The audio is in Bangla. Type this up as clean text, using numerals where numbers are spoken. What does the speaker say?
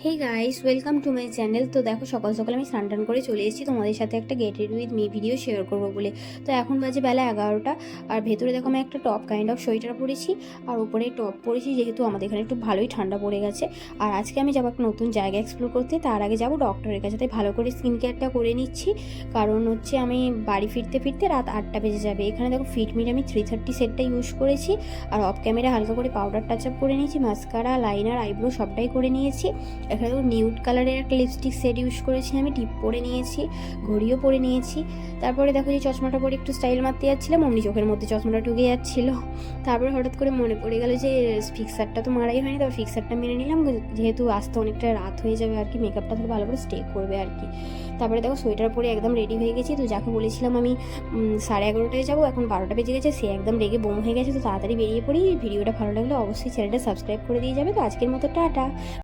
Hey guys, welcome to my channel. তো দেখো, সকাল সকাল আমি স্নান টান করে চলে এসেছি তোমাদের সাথে একটা gated with me video share করবো বলে। তো এখন বাজে বেলা 11টা। আর ভেতরে দেখো আমি একটা টপ কাইন্ড অফ সোয়েটার পরেছি আর উপরে টপ পরেছি, যেহেতু আমাদের এখানে একটু ভালোই ঠান্ডা পড়ে গেছে। আর আজকে আমি যাবো একটা নতুন জায়গা এক্সপ্লোর করতে। তার আগে যাবো ডক্টরের কাছে, তাই ভালো করে স্কিন কেয়ারটা করে নিচ্ছি। কারণ হচ্ছে আমি বাড়ি ফিরতে ফিরতে রাত 8টা বেজে যাবে। এখানে দেখো ফিটমির আমি 330 সেটটা ইউজ করেছি। আর অফ ক্যামেরা হালকা করে পাউডার টাচ আপ করে নিয়েছি, মাস্কারা, লাইনার, আইব্রো সবটাই করে নিয়েছি। এখানে নিউড কালারের একটা লিপস্টিক সেট ইউজ করেছি, আমি টিপ পরে নিয়েছি, ঘড়িও পরে নিয়েছি। তারপরে দেখো যে চশমাটা পরে একটু স্টাইল মারতে যাচ্ছিলাম, অমনি চোখের মধ্যে চশমাটা ঢুকে যাচ্ছিলো। তারপরে হঠাৎ করে মনে পড়ে গেল যে ফিক্সারটা তো মারাই হয়নি, তারপর ফিক্সারটা মেরে নিলাম, যেহেতু আসতে অনেকটা রাত হয়ে যাবে আর কি, মেকআপটা তাহলে ভালো করে স্টে করবে আর কি। তারপরে দেখো সোয়েটার পরে একদম রেডি হয়ে গেছি। তো যাকে বলেছিলাম আমি 11:30টায় যাবো, এখন 12টা বেজে গেছে, সে একদম রেগে বোম হয়ে গেছে। তো তাড়াতাড়ি বেরিয়ে পড়ি। ভিডিওটা ভালো লাগলে অবশ্যই চ্যানেলটা সাবস্ক্রাইব করে দিয়ে যাবে। তো আজকের মতো টাটা।